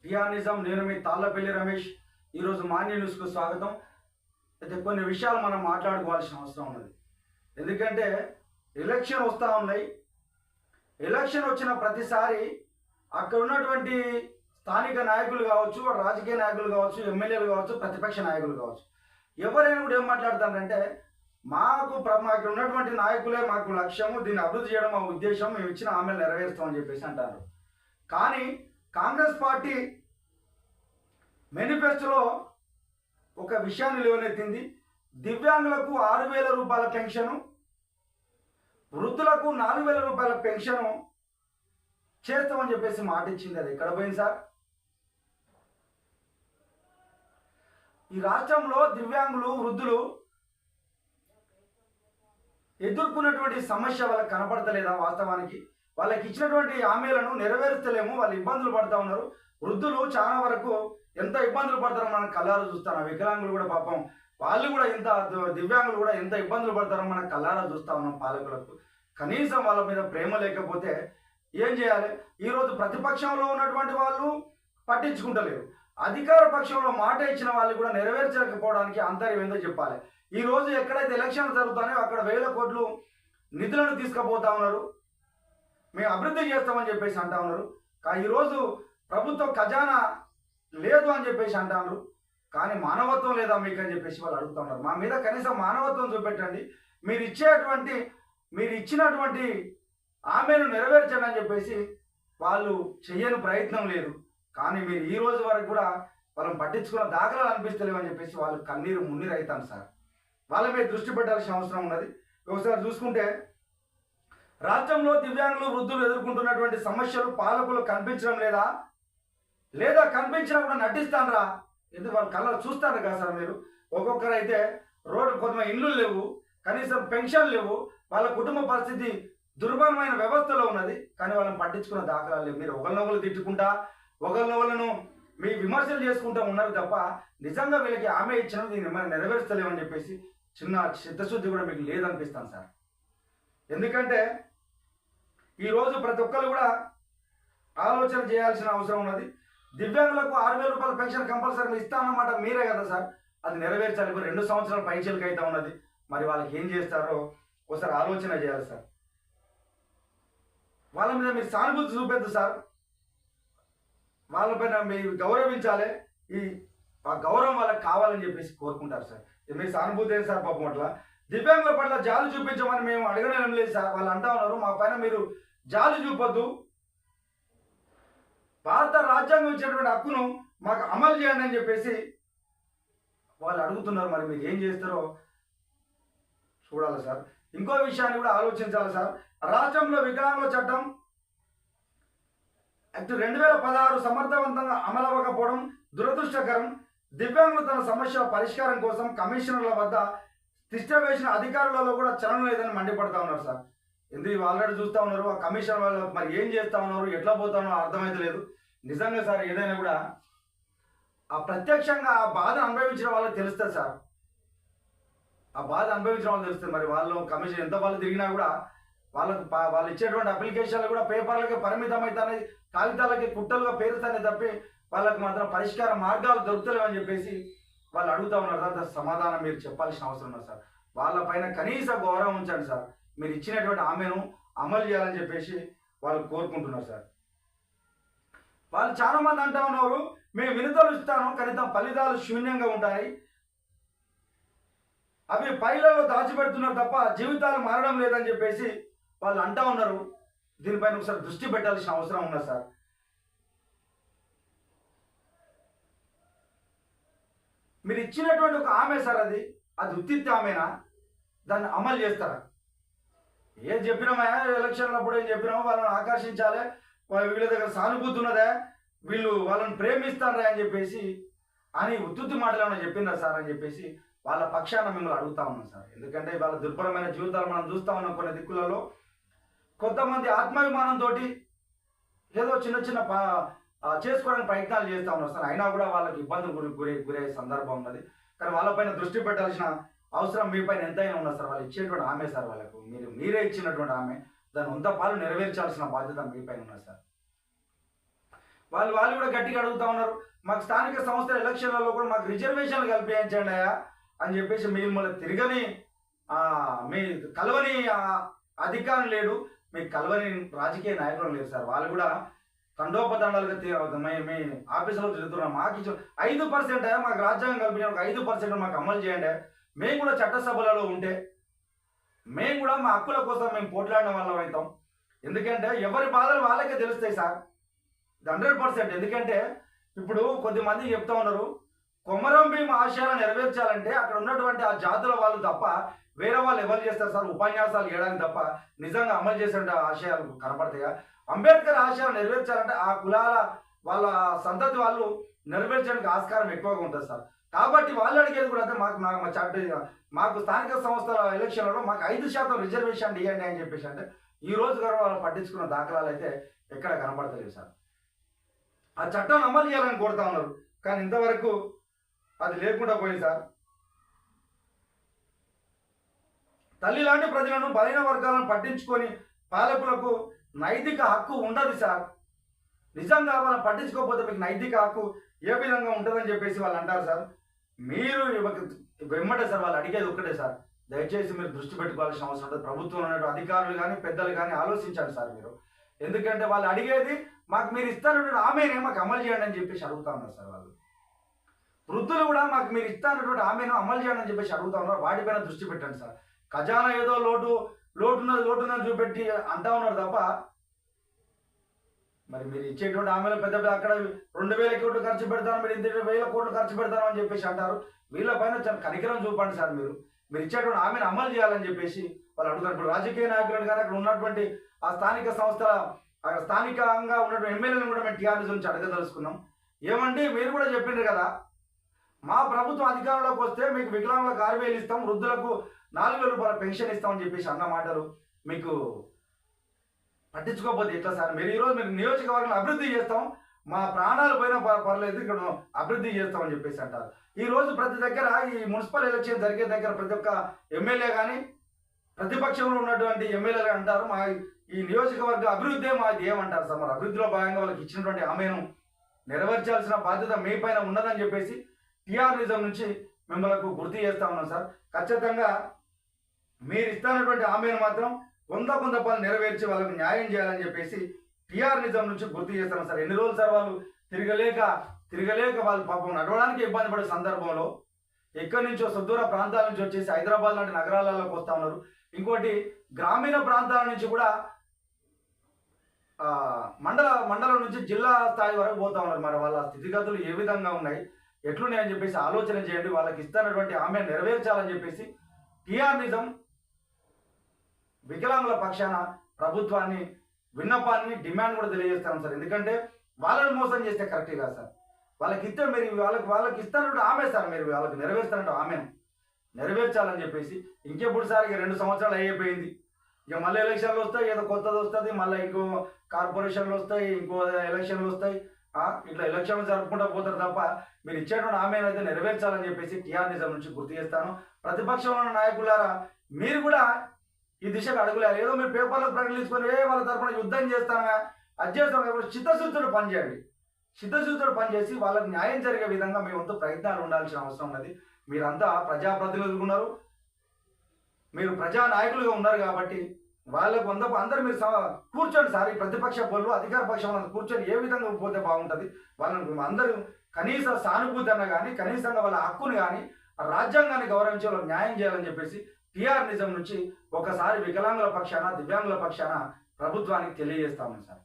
హియానిజం. నేను మీ తాళ్ళపల్లి రమేష్. ఈరోజు మాన్య న్యూస్కు స్వాగతం. అయితే కొన్ని విషయాలు మనం మాట్లాడుకోవాల్సిన అవసరం ఉన్నది. ఎందుకంటే ఎలక్షన్ వస్తూ ఉన్నాయి. ఎలక్షన్ వచ్చిన ప్రతిసారి అక్కడ ఉన్నటువంటి స్థానిక నాయకులు కావచ్చు, రాజకీయ నాయకులు కావచ్చు, ఎమ్మెల్యేలు కావచ్చు, ప్రతిపక్ష నాయకులు కావచ్చు, ఎవరైనా కూడా ఏం మాట్లాడతారంటే మాకు ఉన్నటువంటి నాయకులే మాకు లక్ష్యము, దీన్ని అభివృద్ధి చేయడం మా ఉద్దేశం, మేము ఇచ్చిన హామీలు నెరవేరుస్తామని చెప్పేసి అంటారు. కానీ కాంగ్రెస్ పార్టీ మేనిఫెస్టోలో ఒక విషయాన్ని లేవనెత్తింది. దివ్యాంగులకు 6,000 రూపాయల పెన్షను, వృద్ధులకు 4,000 రూపాయల పెన్షను చేస్తామని చెప్పేసి మాట ఇచ్చింది. అది ఎక్కడ పోయింది సార్? ఈ రాష్ట్రంలో దివ్యాంగులు, వృద్ధులు ఎదుర్కొన్నటువంటి సమస్య వాళ్ళకి కనపడతలేదా? వాస్తవానికి వాళ్ళకి ఇచ్చినటువంటి హామీలను నెరవేర్చలేము, వాళ్ళు ఇబ్బందులు పడుతూ ఉన్నారు. వృద్ధులు చాలా వరకు ఎంత ఇబ్బందులు పడతారో మనం కళ్ళారా చూస్తాం. వికలాంగులు కూడా పాపం వాళ్ళు కూడా దివ్యాంగులు కూడా ఎంత ఇబ్బందులు పడతారో మనం కళ్ళారా చూస్తా ఉన్నాం. పాలకులకు కనీసం వాళ్ళ మీద ప్రేమ లేకపోతే ఏం చేయాలి? ఈరోజు ప్రతిపక్షంలో ఉన్నటువంటి వాళ్ళు పట్టించుకుంటలేరు, అధికార పక్షంలో మాట ఇచ్చిన వాళ్ళు కూడా నెరవేర్చకపోవడానికి అంతర్యం ఏందో చెప్పాలి. ఈ రోజు ఎక్కడైతే ఎలక్షన్లు జరుగుతాయో అక్కడ 1,000 కోట్లు నిధులను తీసుకుపోతా ఉన్నారు, మేము అభివృద్ధి చేస్తామని చెప్పేసి అంటా ఉన్నారు. కానీ ఈరోజు ప్రభుత్వ ఖజానా లేదు అని చెప్పేసి అంటున్నారు. కానీ మానవత్వం లేదా మీకు అని చెప్పేసి వాళ్ళు అడుగుతూ ఉన్నారు. మా మీద కనీసం మానవత్వం చూపెట్టండి, మీరు ఇచ్చినటువంటి హామీను నెరవేర్చండి అని చెప్పేసి వాళ్ళు చెయ్యని ప్రయత్నం లేదు. కానీ మీరు ఈ రోజు వరకు కూడా వాళ్ళని పట్టించుకున్న దాఖలాలు అనిపిస్తలేవు అని చెప్పేసి వాళ్ళు కన్నీరు మున్నీరు అవుతాను సార్. వాళ్ళ మీద దృష్టి పెట్టాల్సిన అవసరం ఉన్నది. ఒకసారి చూసుకుంటే రాష్ట్రంలో దివ్యాంగులు, వృద్ధులు ఎదుర్కొంటున్నటువంటి సమస్యలు పాలకులు కనిపించడం లేదా కనిపించినా కూడా నటిస్తానరా? ఎందుకు వాళ్ళు కళ్ళ చూస్తారు కదా సార్. మీరు ఒక్కొక్కరు అయితే రోడ్డు కొంత ఇల్లు లేవు, కనీసం పెన్షన్ లేవు, వాళ్ళ కుటుంబ పరిస్థితి దుర్భరమైన వ్యవస్థలో ఉన్నది. కానీ వాళ్ళని పట్టించుకున్న దాఖలాలు లేవు. మీరు ఒకరినొకరు తిట్టుకుంటా, ఒకరినొకరును మీ విమర్శలు చేసుకుంటూ ఉన్నారు తప్ప నిజంగా వీళ్ళకి హామీ ఇచ్చినది దీన్ని మనం నెరవేర్చలేమని చెప్పేసి చిన్న చిత్తశుద్ధి కూడా మీకు లేదనిపిస్తాను సార్. ఎందుకంటే ఈరోజు ప్రతి ఒక్కరు కూడా ఆలోచన చేయాల్సిన అవసరం ఉన్నది. దివ్యాంగులకు 6,000 రూపాయల పెన్షన్ కంపల్సరీ ఇస్తానన్నమాట మీరే కదా సార్. అది నెరవేర్చాలి. 2 సంవత్సరాల పైచీలకు అయితే ఉన్నది. మరి వాళ్ళకి ఏం చేస్తారో ఒకసారి ఆలోచన చేయాలి సార్. వాళ్ళ మీద మీరు సానుభూతి చూపెద్దు సార్. వాళ్ళపైన మీరు గౌరవించాలి. ఆ గౌరవం వాళ్ళకి కావాలని చెప్పేసి కోరుకుంటారు సార్. మీరు సానుభూతి ఏంటి సార్? పాపం అట్లా దివ్యాంగుల పట్ల జాలి చూపించమని మేము అడగడం లేదు సార్. వాళ్ళు అంటా ఉన్నారు మా పైన మీరు జాలి చూపొద్దు, భారత రాజ్యాంగం ఇచ్చినటువంటి హక్కును మాకు అమలు చేయండి అని చెప్పేసి వాళ్ళు అడుగుతున్నారు. మరి మీరు ఏం చేస్తారో చూడాలి సార్. ఇంకో విషయాన్ని కూడా ఆలోచించాలి సార్. రాష్ట్రంలో వికలాంగుల చట్టం యాక్ట్ 2016 సమర్థవంతంగా అమలవ్వకపోవడం దురదృష్టకరం. దివ్యాంగులు తన సమస్య పరిష్కారం కోసం కమిషనర్ల వద్ద తిష్ట వేసిన అధికారులలో కూడా చలనం లేదని మండిపడతా ఉన్నారు సార్. ఎందుకు ఆల్రెడీ చూస్తూ ఉన్నారు. ఆ కమిషన్ వాళ్ళు మరి ఏం చేస్తూ ఉన్నారు, ఎట్లా పోతా ఉన్నారో అర్థమైతే లేదు. నిజంగా సార్ ఏదైనా కూడా ఆ ప్రత్యక్షంగా ఆ బాధ అనుభవించిన వాళ్ళకి తెలుస్తుంది సార్. ఆ బాధ అనుభవించిన వాళ్ళు తెలుస్తుంది. మరి వాళ్ళు కమిషన్ ఎంత వాళ్ళు తిరిగినా కూడా వాళ్ళు ఇచ్చేటువంటి అప్లికేషన్లు కూడా పేపర్లకి పరిమితం అవుతాయి, కాగితాలకి కుట్టలుగా పేరుతానే తప్పి వాళ్ళకి మాత్రం పరిష్కార మార్గాలు దొరుకుతలేవని చెప్పేసి వాళ్ళు అడుగుతూ ఉన్నారు సార్. సమాధానం మీరు చెప్పాల్సిన అవసరం ఉన్నారు సార్. వాళ్ళపైన కనీస గౌరవం ఉంచండి సార్. మీరు ఇచ్చినటువంటి హామీను అమలు చేయాలని చెప్పేసి వాళ్ళు కోరుకుంటున్నారు సార్. వాళ్ళు చాలా మంది అంటా ఉన్నారు మేము వినతులు ఇస్తాను కనీసం ఫలితాలు శూన్యంగా ఉంటాయి, అవి పైలలో దాచిపెడుతున్నారు తప్ప జీవితాలు మారడం లేదని చెప్పేసి వాళ్ళు అంటా ఉన్నారు. దీనిపైన ఒకసారి దృష్టి పెట్టాల్సిన అవసరం ఉన్నది సార్. మీరు ఇచ్చినటువంటి ఒక ఆమె సార్, అది ఉత్తిత్తి ఆమెనా? దాన్ని అమలు చేస్తారా? ఏం చెప్పినామా ఎలక్షన్లప్పుడు, ఏం చెప్పినామో వాళ్ళని ఆకర్షించాలి, వీళ్ళ దగ్గర సానుభూతి ఉన్నదే, వీళ్ళు వాళ్ళని ప్రేమిస్తారా అని చెప్పేసి అని ఉత్తుత్తి మాటలు ఏమైనా చెప్పిందా సార్ అని చెప్పేసి వాళ్ళ పక్షాన మిమ్మల్ని అడుగుతా ఉన్నాం సార్. ఎందుకంటే వాళ్ళ దుర్భరమైన జీవితాలు మనం చూస్తూ ఉన్నాం. కొన్ని దిక్కులలో కొంతమంది ఆత్మాభిమానంతో ఏదో చిన్న చేసుకోవడానికి ప్రయత్నాలు చేస్తూ ఉన్నారు సార్. అయినా కూడా వాళ్ళకి ఇబ్బందులు గురయ్యే సందర్భం ఉన్నది. కానీ వాళ్ళపైన దృష్టి పెట్టాల్సిన అవసరం మీ పైన ఎంతైనా ఉన్నది సార్. వాళ్ళు ఇచ్చేటువంటి ఆమె సార్, వాళ్ళకు మీరే ఇచ్చినటువంటి ఆమె, దాని 100 పాలు నెరవేర్చాల్సిన బాధ్యత మీ పైన ఉన్నది సార్. వాళ్ళు వాళ్ళు కూడా గట్టిగా అడుగుతా ఉన్నారు, మాకు స్థానిక సంస్థల ఎలక్షన్లలో కూడా మాకు రిజర్వేషన్లు కల్పించండి అయ్యా అని చెప్పేసి మిమ్మల్ని తిరగని మీ కలవని అధికారం లేడు, మీకు కలవని రాజకీయ నాయకులు లేరు సార్. వాళ్ళు కూడా తండోపతండాలుగా మీ ఆఫీసులో తిరుగుతున్నాం. మాకు ఇచ్చిన 5% మాకు రాజ్యాంగం కల్పించిన ఒక 5% మాకు అమలు చేయండి. మేము కూడా చట్టసభలలో ఉంటే మేము కూడా మా హక్కుల కోసం మేము పోట్లాడిన వాళ్ళం అవుతాం. ఎందుకంటే ఎవరి బాధలు వాళ్ళకే తెలుస్తాయి సార్, 100%. ఎందుకంటే ఇప్పుడు కొద్దిమంది చెప్తా ఉన్నారు, కొమరం భీం ఆశయాలను నెరవేర్చాలంటే అక్కడ ఉన్నటువంటి ఆ జాతుల వాళ్ళు తప్ప వేరే వాళ్ళు ఎవరు చేస్తారు సార్ ఉపన్యాసాలు చేయడానికి తప్ప నిజంగా అమలు చేసే ఆశయాలు కనపడతాయా? అంబేద్కర్ ఆశయాలు నెరవేర్చాలంటే ఆ కులాల వాళ్ళ సంతతి వాళ్ళు నెరవేర్చడానికి ఆస్కారం ఎక్కువగా ఉంటుంది సార్. కాబట్టి వాళ్ళు అడిగేది కూడా మాకు మాకు స్థానిక సంస్థల ఎలక్షన్లలో మాకు 5% రిజర్వేషన్ ఇవ్వండి అని చెప్పేసి అంటే ఈ రోజు గారు వాళ్ళు పట్టించుకున్న దాఖలాలు అయితే ఎక్కడ కనపడతలేవు సార్. ఆ చట్టాన్ని అమలు చేయాలని కోరుతా ఉన్నారు, కానీ ఇంతవరకు అది లేకుండా పోయింది సార్. తల్లి లాంటి ప్రజలను బలైన వర్గాలను పట్టించుకొని పాలకులకు నైతిక హక్కు ఉండదు సార్. నిజంగా వాళ్ళని పట్టించుకోకపోతే మీకు నైతిక హక్కు ఏ విధంగా ఉంటుందని చెప్పేసి వాళ్ళు అంటారు సార్. మీరు వెమ్మటే సార్ వాళ్ళు అడిగేది ఒక్కటే సార్, దయచేసి మీరు దృష్టి పెట్టుకోవాల్సిన అవసరం ఉంటుంది. ప్రభుత్వం ఉన్నట్టు అధికారులు కానీ పెద్దలు కానీ ఆలోచించండి సార్ మీరు. ఎందుకంటే వాళ్ళు అడిగేది మాకు మీరు ఇస్తానటువంటి ఆమెనే మాకు అమలు చేయండి అని చెప్పేసి అడుగుతా ఉన్నారు సార్. వాళ్ళు వృద్ధులు కూడా మాకు మీరు ఇస్తానటువంటి ఆమెను అమలు చేయండి అని చెప్పేసి అడుగుతా ఉన్నారు. వాటిపైన దృష్టి పెట్టండి సార్. ఖజానా ఏదో లోటున్నది చూపెట్టి అంటా ఉన్నారు తప్ప మరి మీరు ఇచ్చేటువంటి ఆమెలో పెద్ద అక్కడ 2000 కోట్లు ఖర్చు పెడతాను, మీరు 1000 కోట్లు ఖర్చు పెడతాను అని చెప్పేసి అంటారు. వీళ్ళపైన చాలా కనికరం చూపండి సార్. మీరు ఇచ్చేటువంటి ఆమెను అమలు చేయాలని చెప్పేసి వాళ్ళు అడుగుతారు. ఇప్పుడు రాజకీయ నాయకులను కానీ అక్కడ ఉన్నటువంటి ఆ స్థానిక సంస్థల స్థానికంగా ఉన్నటువంటి ఎమ్మెల్యేలను కూడా మేము టీఆర్ఎస్ నుంచి అడగదలుచుకున్నాం. ఏమండి మీరు కూడా చెప్పిండ్రు కదా, మా ప్రభుత్వం అధికారంలోకి వస్తే మీకు వికలాంగులకు 6000 ఇస్తాం, వృద్ధులకు 4000 రూపాయల పెన్షన్ ఇస్తామని చెప్పేసి అన్న మాటలు మీకు పట్టించుకోకపోతే ఎట్లా సార్? మీరు ఈరోజు మీరు నియోజకవర్గం అభివృద్ధి చేస్తాం, మా ప్రాణాలు పోయినా పర్లేదు ఇక్కడ అభివృద్ధి చేస్తామని చెప్పేసి అంటారు. ఈ రోజు ప్రతి దగ్గర ఈ మున్సిపల్ ఎలక్షన్ జరిగే దగ్గర ప్రతి ఒక్క ఎమ్మెల్యే కానీ ప్రతిపక్షంలో ఉన్నటువంటి ఎమ్మెల్యేలు అంటారు మా ఈ నియోజకవర్గ అభివృద్ధి మాది ఏమంటారు సార్? మరి అభివృద్ధిలో భాగంగా వాళ్ళకి ఇచ్చినటువంటి హామీను నెరవేర్చాల్సిన బాధ్యత మీ పైన ఉన్నదని చెప్పేసి టీఆర్ఎస్ నుంచి మిమ్మల్ని గుర్తు చేస్తా ఉన్నాం సార్. ఖచ్చితంగా మీరు ఇస్తున్నటువంటి హామీని మాత్రం కొంత పనులు నెరవేర్చి వాళ్ళకు న్యాయం చేయాలని చెప్పేసి టీఆర్ఎస్ నుంచి గుర్తు చేస్తాను సార్. ఎన్ని రోజులు సార్ వాళ్ళు తిరగలేక వాళ్ళు పాపం నడవడానికి ఇబ్బంది పడే సందర్భంలో ఎక్కడి నుంచో సుదూర ప్రాంతాల నుంచి వచ్చేసి హైదరాబాద్ లాంటి నగరాలకు వస్తూ ఉన్నారు. ఇంకోటి గ్రామీణ ప్రాంతాల నుంచి కూడా మండలం నుంచి జిల్లా స్థాయి వరకు పోతా ఉన్నారు. మరి వాళ్ళ స్థితిగతులు ఏ విధంగా ఉన్నాయి, ఎట్లున్నాయని చెప్పేసి ఆలోచన చేయండి. వాళ్ళకి ఇస్తున్నటువంటి ఆమె నెరవేర్చాలని చెప్పేసి టీఆర్ఎస్ వికలాంగుల పక్షాన ప్రభుత్వాన్ని విన్నపాన్ని డిమాండ్ కూడా తెలియజేస్తాను సార్. ఎందుకంటే వాళ్ళని మోసం చేస్తే కరెక్ట్ కాదు సార్. వాళ్ళకి ఇస్తే మీరు వాళ్ళకి ఇస్తానంటే ఆమె సార్, మీరు వాళ్ళకి నెరవేర్స్తానంటే ఆమెను నెరవేర్చాలని చెప్పేసి ఇంకెప్పుడు సార్ ఇక 2 సంవత్సరాలు అయిపోయింది. ఇక మళ్ళీ ఎలక్షన్లు వస్తాయి, ఏదో కొత్తది వస్తుంది, మళ్ళీ ఇంకో కార్పొరేషన్లు వస్తాయి, ఇంకో ఎలక్షన్లు వస్తాయి. ఇట్లా ఎలక్షన్లు జరుపుకుంటూ పోతారు తప్ప మీరు ఇచ్చేటువంటి ఆమెను అయితే నెరవేర్చాలని చెప్పేసి టీఆర్ఎస్ నుంచి గుర్తు చేస్తాను. ప్రతిపక్షంలో ఉన్న నాయకులారా మీరు కూడా ఈ దిశగా అడుగులేరు. ఏదో మీరు పేపర్లకు ప్రకటించుకొని వాళ్ళ తరఫున యుద్ధం చేస్తానా అది చేస్తాం కాబట్టి చిత్తశుద్ధితో పనిచేయండి. చిత్తశుద్ధితో పనిచేసి వాళ్ళకి న్యాయం జరిగే విధంగా మీ వంతు ప్రయత్నాలు ఉండాల్సిన అవసరం ఉన్నది. మీరంతా ప్రజాప్రతినిధులుగా ఉన్నారు, మీరు ప్రజా నాయకులుగా ఉన్నారు కాబట్టి వాళ్ళకు అందరూ మీరు కూర్చోండి సార్. ఈ ప్రతిపక్ష పనులు అధికార పక్షం కూర్చొని ఏ విధంగా పోతే బాగుంటుంది, వాళ్ళని అందరూ కనీస సానుభూతి అన్న కానీ కనీసంగా వాళ్ళ హక్కుని కానీ రాజ్యాంగాన్ని గౌరవించి వాళ్ళకి న్యాయం చేయాలని చెప్పేసి టీఆర్ఎస్ నుంచి ఒకసారి వికలాంగుల పక్షాన దివ్యాంగుల పక్షాన ప్రభుత్వానికి తెలియజేస్తామని సార్.